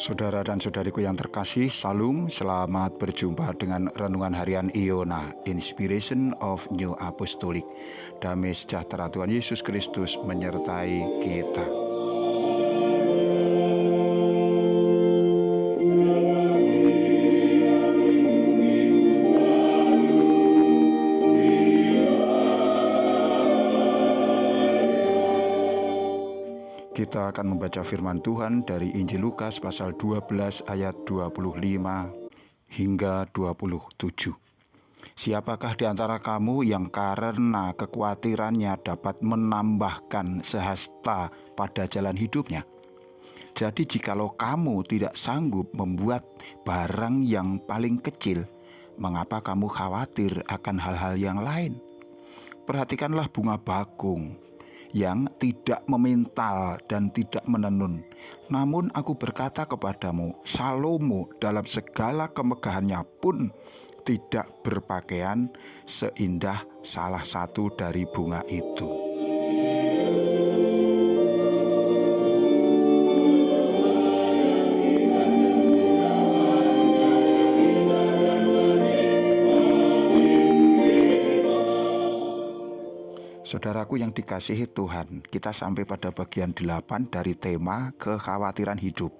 Saudara dan saudariku yang terkasih, Salam, selamat berjumpa dengan Renungan Harian Iona, Inspiration of New Apostolic. Damai sejahtera Tuhan Yesus Kristus menyertai kita. Kita akan membaca firman Tuhan dari Injil Lukas pasal 12 ayat 25 hingga 27. Siapakah di antara kamu yang karena kekhawatirannya dapat menambahkan sehasta pada jalan hidupnya? Jadi jikalau kamu tidak sanggup membuat barang yang paling kecil, mengapa kamu khawatir akan hal-hal yang lain? Perhatikanlah bunga bakung yang tidak memintal dan tidak menenun. Namun aku berkata kepadamu, Salomo dalam segala kemegahannya pun tidak berpakaian seindah salah satu dari bunga itu. Saudaraku yang dikasihi Tuhan, kita sampai pada bagian 8 dari tema kekhawatiran hidup.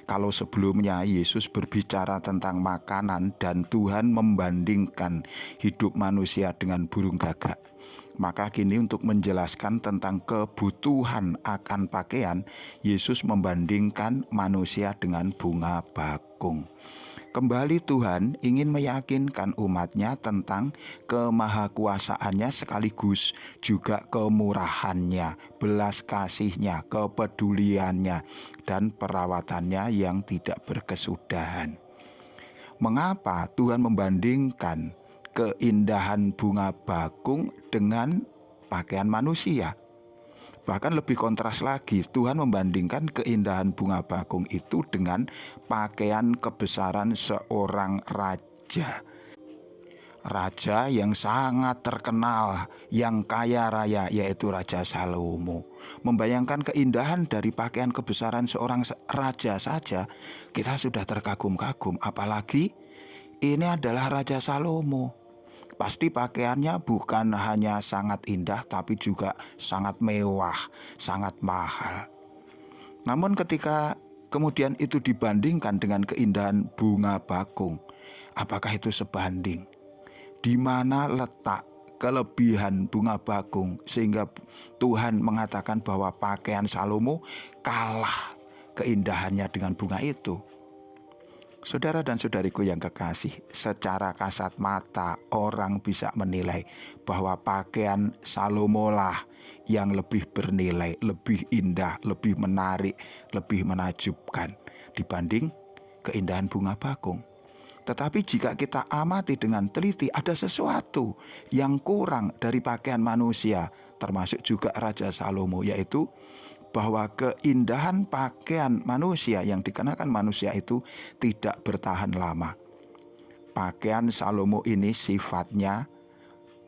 Kalau sebelumnya Yesus berbicara tentang makanan dan Tuhan membandingkan hidup manusia dengan burung gagak, maka kini untuk menjelaskan tentang kebutuhan akan pakaian, Yesus membandingkan manusia dengan bunga bakung. Kembali Tuhan ingin meyakinkan umatnya tentang kemahakuasaannya sekaligus juga kemurahannya, belas kasihnya, kepeduliannya, dan perawatannya yang tidak berkesudahan. Mengapa Tuhan membandingkan keindahan bunga bakung dengan pakaian manusia? Bahkan lebih kontras lagi, Tuhan membandingkan keindahan bunga bakung itu dengan pakaian kebesaran seorang raja. Raja yang sangat terkenal, yang kaya raya, yaitu Raja Salomo. Membayangkan keindahan dari pakaian kebesaran seorang raja saja, kita sudah terkagum-kagum. Apalagi ini adalah Raja Salomo. Pasti pakaiannya bukan hanya sangat indah, tapi juga sangat mewah, sangat mahal. Namun ketika kemudian itu dibandingkan dengan keindahan bunga bakung, apakah itu sebanding? Di mana letak kelebihan bunga bakung sehingga Tuhan mengatakan bahwa pakaian Salomo kalah keindahannya dengan bunga itu? Saudara dan saudariku yang kekasih, secara kasat mata orang bisa menilai bahwa pakaian Salomo lah yang lebih bernilai, lebih indah, lebih menarik, lebih menakjubkan dibanding keindahan bunga bakung. Tetapi jika kita amati dengan teliti, ada sesuatu yang kurang dari pakaian manusia, termasuk juga Raja Salomo, yaitu bahwa keindahan pakaian manusia yang dikenakan manusia itu tidak bertahan lama. Pakaian Salomo ini sifatnya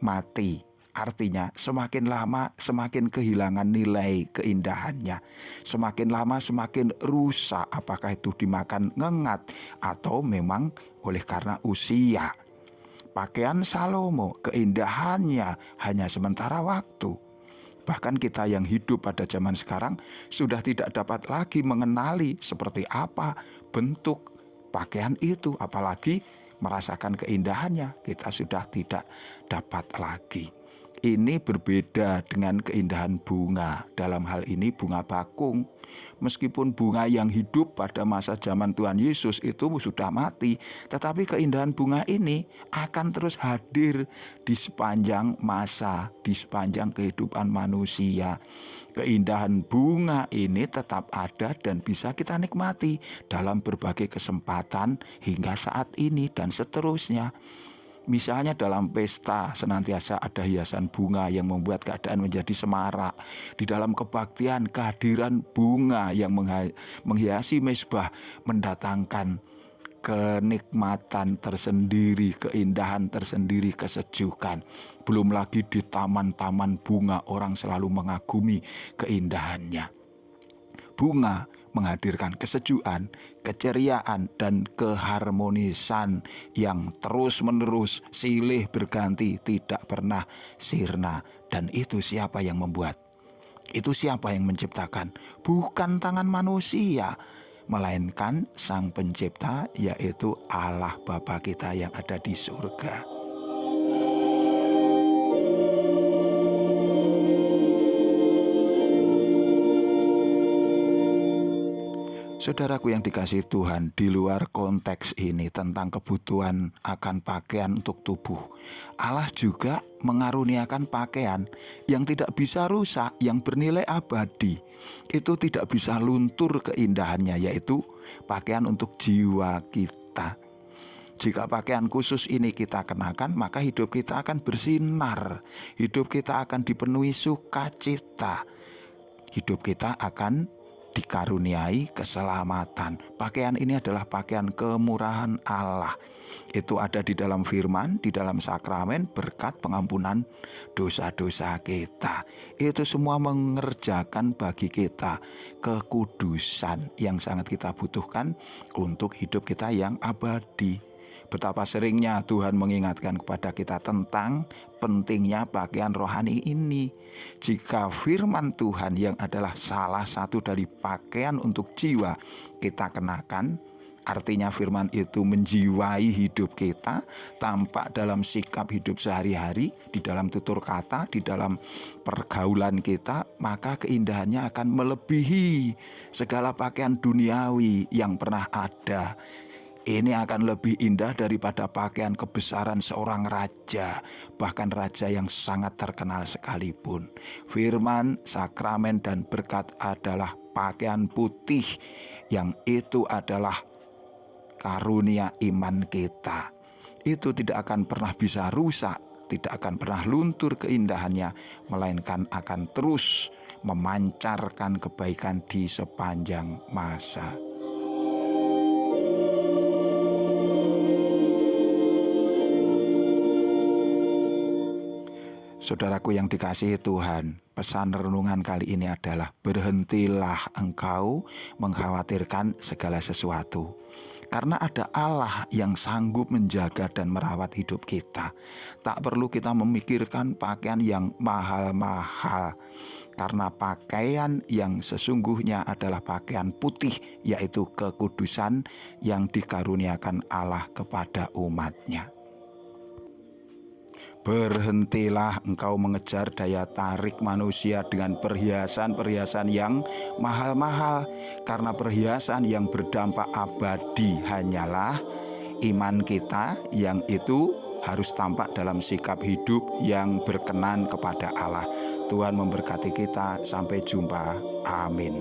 mati. Artinya semakin lama semakin kehilangan nilai keindahannya. Semakin lama semakin rusak, apakah itu dimakan ngengat atau memang oleh karena usia. Pakaian Salomo keindahannya hanya sementara waktu. Bahkan kita yang hidup pada zaman sekarang sudah tidak dapat lagi mengenali seperti apa bentuk pakaian itu, apalagi merasakan keindahannya. Kita sudah tidak dapat lagi. Ini berbeda dengan keindahan bunga, dalam hal ini bunga bakung. Meskipun bunga yang hidup pada masa zaman Tuhan Yesus itu sudah mati, tetapi keindahan bunga ini akan terus hadir di sepanjang masa, di sepanjang kehidupan manusia. Keindahan bunga ini tetap ada dan bisa kita nikmati dalam berbagai kesempatan hingga saat ini dan seterusnya. Misalnya dalam pesta senantiasa ada hiasan bunga yang membuat keadaan menjadi semarak. Di dalam kebaktian kehadiran bunga yang menghiasi mezbah mendatangkan kenikmatan tersendiri, keindahan tersendiri, kesejukan. Belum lagi di taman-taman bunga orang selalu mengagumi keindahannya. Bunga menghadirkan kesejukan, keceriaan, dan keharmonisan yang terus-menerus silih berganti, tidak pernah sirna. Dan itu siapa yang membuat? Itu siapa yang menciptakan? Bukan tangan manusia, melainkan Sang Pencipta, yaitu Allah Bapa kita yang ada di surga. Saudaraku yang dikasihi Tuhan, di luar konteks ini tentang kebutuhan akan pakaian untuk tubuh, Allah juga mengaruniakan pakaian yang tidak bisa rusak, yang bernilai abadi. Itu tidak bisa luntur keindahannya, yaitu pakaian untuk jiwa kita. Jika pakaian khusus ini kita kenakan, maka hidup kita akan bersinar, hidup kita akan dipenuhi sukacita, hidup kita akan dikaruniai keselamatan. Pakaian ini adalah pakaian kemurahan Allah. Itu ada di dalam firman, di dalam sakramen, berkat pengampunan dosa-dosa kita. Itu semua mengerjakan bagi kita kekudusan yang sangat kita butuhkan untuk hidup kita yang abadi. Betapa seringnya Tuhan mengingatkan kepada kita tentang pentingnya pakaian rohani ini. Jika firman Tuhan yang adalah salah satu dari pakaian untuk jiwa kita kenakan, artinya firman itu menjiwai hidup kita, tampak dalam sikap hidup sehari-hari, di dalam tutur kata, di dalam pergaulan kita, maka keindahannya akan melebihi segala pakaian duniawi yang pernah ada. Ini akan lebih indah daripada pakaian kebesaran seorang raja, bahkan raja yang sangat terkenal sekalipun. Firman, sakramen, dan berkat adalah pakaian putih, yang itu adalah karunia iman kita. Itu tidak akan pernah bisa rusak, tidak akan pernah luntur keindahannya, melainkan akan terus memancarkan kebaikan di sepanjang masa. Saudaraku yang dikasihi Tuhan, pesan renungan kali ini adalah berhentilah engkau mengkhawatirkan segala sesuatu. Karena ada Allah yang sanggup menjaga dan merawat hidup kita. Tak perlu kita memikirkan pakaian yang mahal-mahal. Karena pakaian yang sesungguhnya adalah pakaian putih, yaitu kekudusan yang dikaruniakan Allah kepada umat-Nya. Berhentilah engkau mengejar daya tarik manusia dengan perhiasan-perhiasan yang mahal-mahal, karena perhiasan yang berdampak abadi hanyalah iman kita, yang itu harus tampak dalam sikap hidup yang berkenan kepada Allah. Tuhan memberkati kita. Sampai jumpa. Amin.